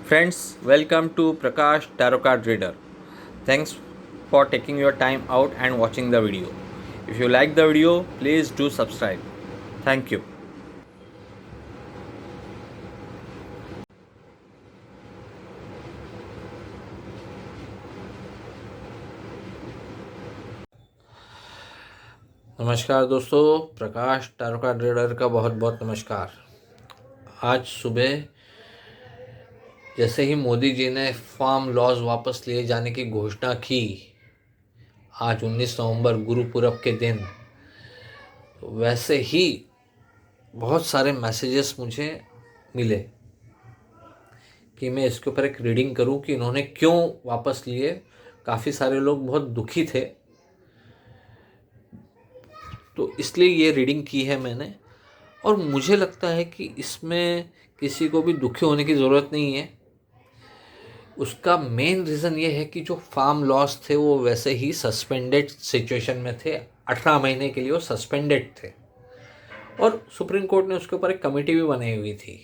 Friends, welcome to Prakash Tarot Card Reader. Thanks for taking your time out and watching the video. If you like the video, please do subscribe. Thank you. नमस्कार दोस्तों, प्रकाश tarot card reader का बहुत बहुत नमस्कार। आज सुबह जैसे ही मोदी जी ने फार्म लॉज वापस लिए जाने की घोषणा की, आज 19 नवंबर गुरुपुरब के दिन, वैसे ही बहुत सारे मैसेजेस मुझे मिले कि मैं इसके ऊपर एक रीडिंग करूं कि इन्होंने क्यों वापस लिए। काफ़ी सारे लोग बहुत दुखी थे, तो इसलिए ये रीडिंग की है मैंने। और मुझे लगता है कि इसमें किसी को भी दुखी होने की ज़रूरत नहीं है। उसका मेन रीज़न ये है कि जो फार्म लॉस थे वो वैसे ही सस्पेंडेड सिचुएशन में थे। 18 महीने के लिए वो सस्पेंडेड थे और सुप्रीम कोर्ट ने उसके ऊपर एक कमेटी भी बनाई हुई थी।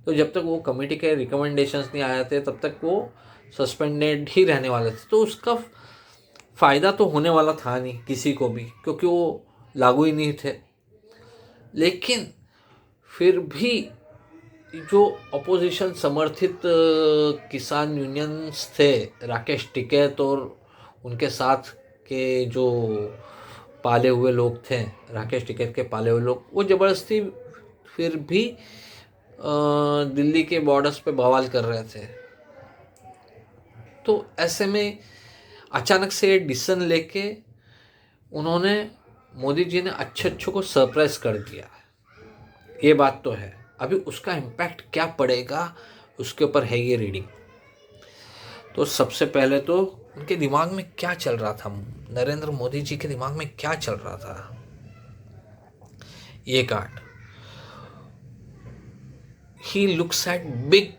तो जब तक वो कमेटी के रिकमेंडेशंस नहीं आए थे तब तक वो सस्पेंडेड ही रहने वाले थे। तो उसका फ़ायदा तो होने वाला था नहीं किसी को भी, क्योंकि वो लागू ही नहीं थे। लेकिन फिर भी जो अपोजिशन समर्थित किसान यूनियंस थे, राकेश टिकैत और उनके साथ के जो पाले हुए लोग थे, राकेश टिकैत के पाले हुए लोग, वो ज़बरदस्ती फिर भी दिल्ली के बॉर्डर्स पे बवाल कर रहे थे। तो ऐसे में अचानक से ये डिसीजन लेके उन्होंने, मोदी जी ने अच्छे को सरप्राइज कर दिया। ये बात तो है। अभी उसका इम्पैक्ट क्या पड़ेगा उसके ऊपर है ये रीडिंग। तो सबसे पहले तो उनके दिमाग में क्या चल रहा था, नरेंद्र मोदी जी के दिमाग में क्या चल रहा था। ये card, he looks at big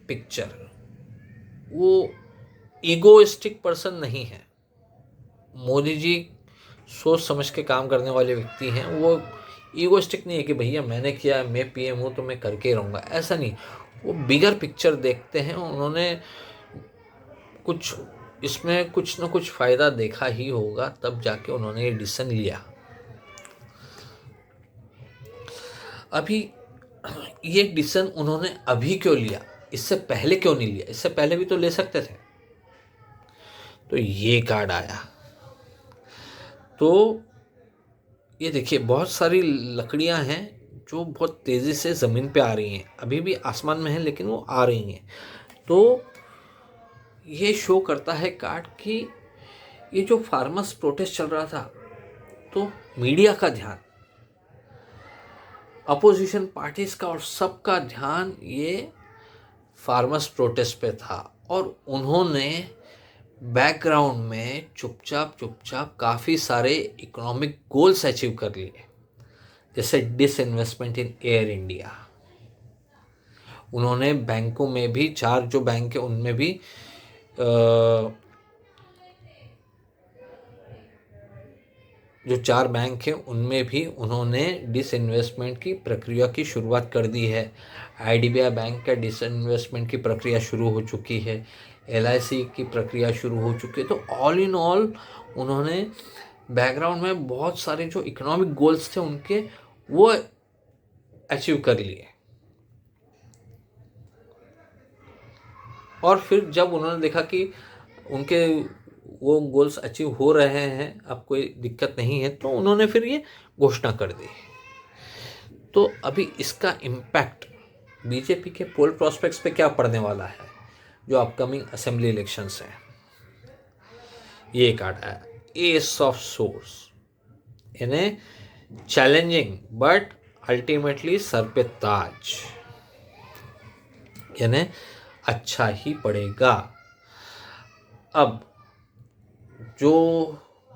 picture. वो ईगोइस्टिक पर्सन नहीं है। मोदी जी सोच समझ के काम करने वाले व्यक्ति हैं। वो ईगोइस्टिक नहीं है कि भैया मैंने किया, मैं पीएम हूँ तो मैं करके ही रहूँगा, ऐसा नहीं। वो बिगर पिक्चर देखते हैं। उन्होंने कुछ इसमें कुछ ना कुछ फ़ायदा देखा ही होगा, तब जाके उन्होंने ये डिसीजन लिया। अभी ये डिसीजन उन्होंने अभी क्यों लिया, इससे पहले क्यों नहीं लिया? इससे पहले भी तो ले सकते थे। तो ये कार्ड आया। तो ये देखिए, बहुत सारी लकड़ियां हैं जो बहुत तेज़ी से ज़मीन पे आ रही हैं। अभी भी आसमान में हैं लेकिन वो आ रही हैं। तो ये शो करता है कार्ड कि ये जो फार्मर्स प्रोटेस्ट चल रहा था, तो मीडिया का ध्यान, अपोजिशन पार्टीज का और सबका ध्यान ये फार्मर्स प्रोटेस्ट पे था। और उन्होंने बैकग्राउंड में चुपचाप काफ़ी सारे इकोनॉमिक गोल्स अचीव कर लिए, जैसे डिसइन्वेस्टमेंट इन एयर इंडिया। उन्होंने बैंकों में भी, 4 जो बैंक है उनमें भी जो 4 बैंक हैं उनमें भी उन्होंने डिसइन्वेस्टमेंट की प्रक्रिया की शुरुआत कर दी है। आईडीबीआई बैंक का डिसइन्वेस्टमेंट की प्रक्रिया शुरू हो चुकी है, एलआईसी की प्रक्रिया शुरू हो चुकी है। तो ऑल इन ऑल उन्होंने बैकग्राउंड में बहुत सारे जो इकोनॉमिक गोल्स थे उनके, वो अचीव कर लिए। और फिर जब उन्होंने देखा कि उनके वो गोल्स अचीव हो रहे हैं, अब कोई दिक्कत नहीं है, तो उन्होंने फिर ये घोषणा कर दी। तो अभी इसका इम्पैक्ट बीजेपी के पोल प्रोस्पेक्ट्स पे क्या पड़ने वाला है, जो अपकमिंग असेंबली इलेक्शंस हैं। ये कार्ड है एस ऑफ सोर्स, यानी चैलेंजिंग बट अल्टीमेटली सर पे ताज, यानी अच्छा ही पड़ेगा। अब जो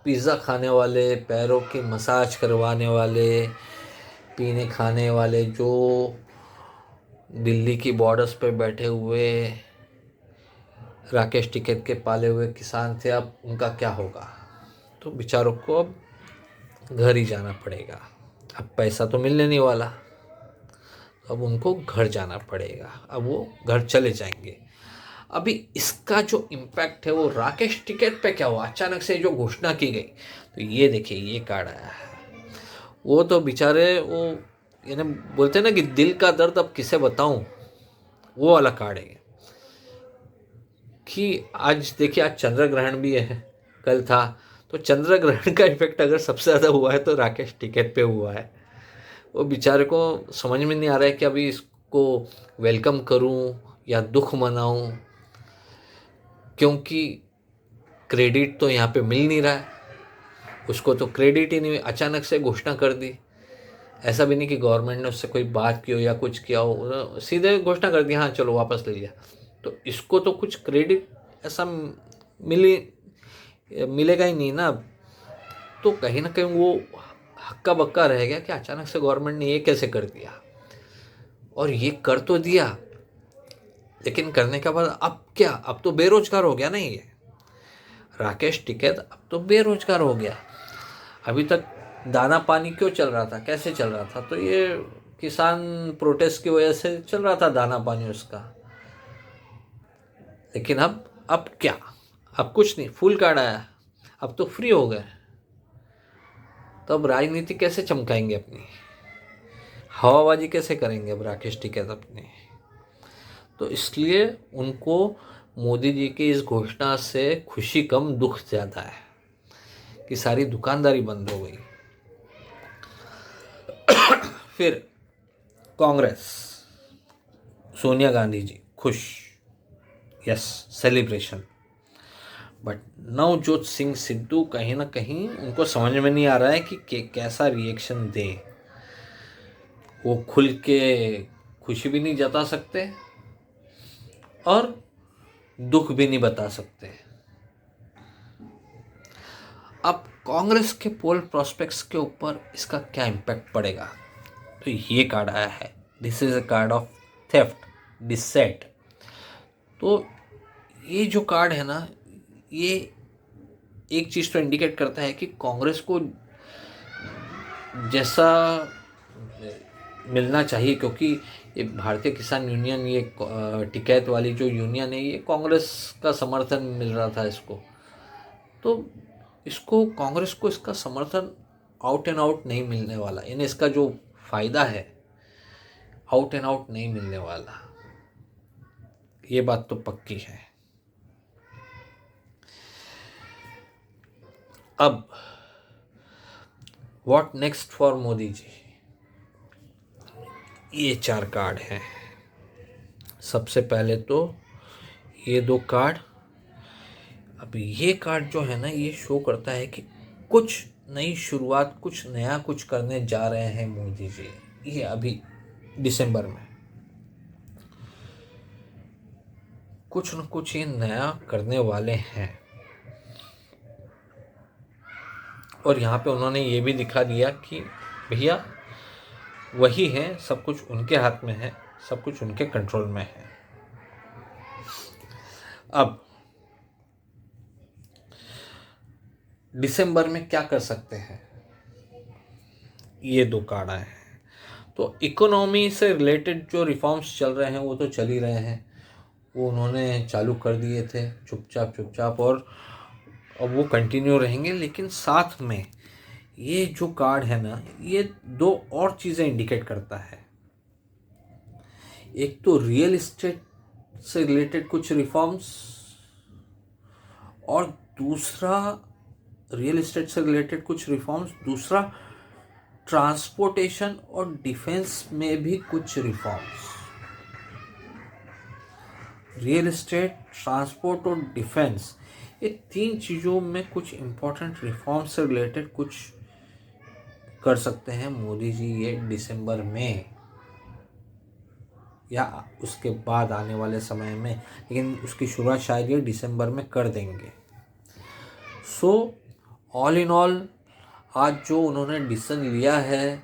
पिज़्ज़ा खाने वाले, पैरों की मसाज करवाने वाले, पीने खाने वाले, जो दिल्ली की बॉर्डर्स पे बैठे हुए राकेश टिकैत के पाले हुए किसान थे, अब उनका क्या होगा? तो बेचारों को अब घर ही जाना पड़ेगा। अब पैसा तो मिलने नहीं वाला। अब उनको घर जाना पड़ेगा, अब वो घर चले जाएंगे। अभी इसका जो इम्पैक्ट है वो राकेश टिकैत पे क्या हुआ, अचानक से जो घोषणा की गई, तो ये देखिए ये कार्ड आया है। वो तो बेचारे वो यानी बोलते हैं ना कि दिल का दर्द अब किसे बताऊं, वो वाला कार्ड है कि आज देखिए आज चंद्र ग्रहण भी है, कल था, तो चंद्र ग्रहण का इफेक्ट अगर सबसे ज़्यादा हुआ है तो राकेश टिकैत पे हुआ है। वो बेचारे को समझ में नहीं आ रहा है कि अभी इसको वेलकम करूं या दुख मनाऊं, क्योंकि क्रेडिट तो यहाँ पे मिल नहीं रहा है उसको, तो क्रेडिट ही नहीं, अचानक से घोषणा कर दी। ऐसा भी नहीं कि गवर्नमेंट ने उससे कोई बात की हो या कुछ किया हो, सीधे घोषणा कर दी, हाँ चलो वापस ले लिया। तो इसको तो कुछ क्रेडिट ऐसा मिलेगा ही नहीं ना। तो कहीं ना कहीं वो हक्का बक्का रह गया कि अचानक से गवर्नमेंट ने ये कैसे कर दिया। और ये कर तो दिया, लेकिन करने के बाद अब क्या, अब तो बेरोजगार हो गया ना ये राकेश टिकैत, अब तो बेरोजगार हो गया। अभी तक दाना पानी क्यों चल रहा था, कैसे चल रहा था, तो ये किसान प्रोटेस्ट की वजह से चल रहा था दाना पानी उसका। लेकिन अब क्या, अब कुछ नहीं, फुल कार्ड आया, अब तो फ्री हो गए। तो अब राजनीति कैसे चमकाएंगे अपनी, हवाबाजी कैसे करेंगे अब राकेश टिकैत अपनी। तो इसलिए उनको मोदी जी की इस घोषणा से खुशी कम दुख ज़्यादा है कि सारी दुकानदारी बंद हो गई। फिर कांग्रेस, सोनिया गांधी जी खुश, yes celebration, but Navjot Singh Sidhu कहीं ना कहीं उनको समझ में नहीं आ रहा है कि कैसा रिएक्शन दे। वो खुल के खुशी भी नहीं जता सकते और दुख भी नहीं बता सकते। अब कांग्रेस के पोल प्रोस्पेक्ट्स के ऊपर इसका क्या इम्पैक्ट पड़ेगा, तो ये कार्ड आया है, this is a card of theft deceit. तो ये जो कार्ड है ना, ये एक चीज़ तो इंडिकेट करता है कि कांग्रेस को जैसा मिलना चाहिए, क्योंकि ये भारतीय किसान यूनियन, ये टिकैत वाली जो यूनियन है, ये कांग्रेस का समर्थन मिल रहा था इसको। तो इसको कांग्रेस को इसका समर्थन आउट एंड आउट नहीं मिलने वाला, यानी इसका जो फायदा है आउट एंड आउट नहीं मिलने वाला, ये बात तो पक्की है। अब what next for Modi ji, ये 4 कार्ड हैं। सबसे पहले तो ये 2 कार्ड, अब ये कार्ड जो है ना, ये शो करता है कि कुछ नई शुरुआत, कुछ नया कुछ करने जा रहे हैं मोदी जी। ये अभी दिसंबर में कुछ न कुछ ये नया करने वाले हैं। और यहाँ पे उन्होंने ये भी दिखा दिया कि भैया वही है, सब कुछ उनके हाथ में है, सब कुछ उनके कंट्रोल में है। अब दिसंबर में क्या कर सकते हैं, ये 2 कार्ड आए हैं। तो इकोनॉमी से रिलेटेड जो रिफॉर्म्स चल रहे हैं वो तो चल ही रहे हैं, वो उन्होंने चालू कर दिए थे चुपचाप, और अब वो कंटिन्यू रहेंगे। लेकिन साथ में ये जो कार्ड है ना, ये 2 और चीज़ें इंडिकेट करता है। एक तो रियल एस्टेट से रिलेटेड कुछ रिफॉर्म्स, और दूसरा रियल एस्टेट से रिलेटेड कुछ रिफॉर्म्स, दूसरा ट्रांसपोर्टेशन और डिफेंस में भी कुछ रिफॉर्म्स। रियल एस्टेट, ट्रांसपोर्ट और डिफेंस, ये 3 चीज़ों में कुछ इम्पोर्टेंट रिफॉर्म से रिलेटेड कुछ कर सकते हैं मोदी जी ये दिसंबर में या उसके बाद आने वाले समय में, लेकिन उसकी शुरुआत शायद ये दिसंबर में कर देंगे। सो ऑल इन ऑल आज जो उन्होंने डिसीजन लिया है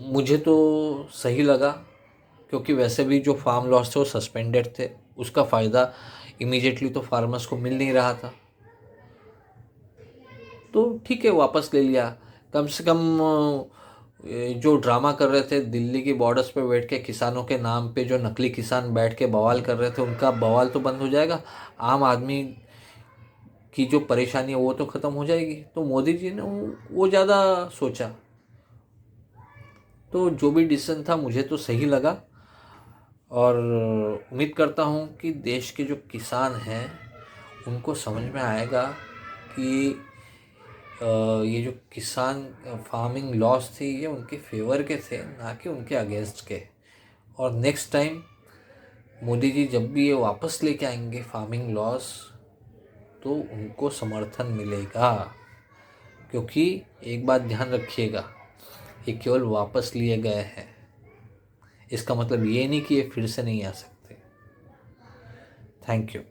मुझे तो सही लगा, क्योंकि वैसे भी जो फार्म लॉस थे वो सस्पेंडेड थे, उसका फ़ायदा इमीडिएटली तो फार्मर्स को मिल नहीं रहा था। तो ठीक है, वापस ले लिया, कम से कम जो ड्रामा कर रहे थे दिल्ली की बॉर्डर्स पे बैठ के किसानों के नाम पे, जो नकली किसान बैठ के बवाल कर रहे थे, उनका बवाल तो बंद हो जाएगा। आम आदमी की जो परेशानी है वो तो ख़त्म हो जाएगी। तो मोदी जी ने वो ज़्यादा सोचा। तो जो भी डिसीजन था मुझे तो सही लगा, और उम्मीद करता हूँ कि देश के जो किसान हैं उनको समझ में आएगा कि ये जो किसान फार्मिंग लॉस थे ये उनके फेवर के थे, ना कि उनके अगेंस्ट के। और नेक्स्ट टाइम मोदी जी जब भी ये वापस लेके आएंगे फार्मिंग लॉस, तो उनको समर्थन मिलेगा। क्योंकि एक बात ध्यान रखिएगा, ये केवल वापस लिए गए हैं, इसका मतलब ये नहीं कि ये फिर से नहीं आ सकते। Thank you.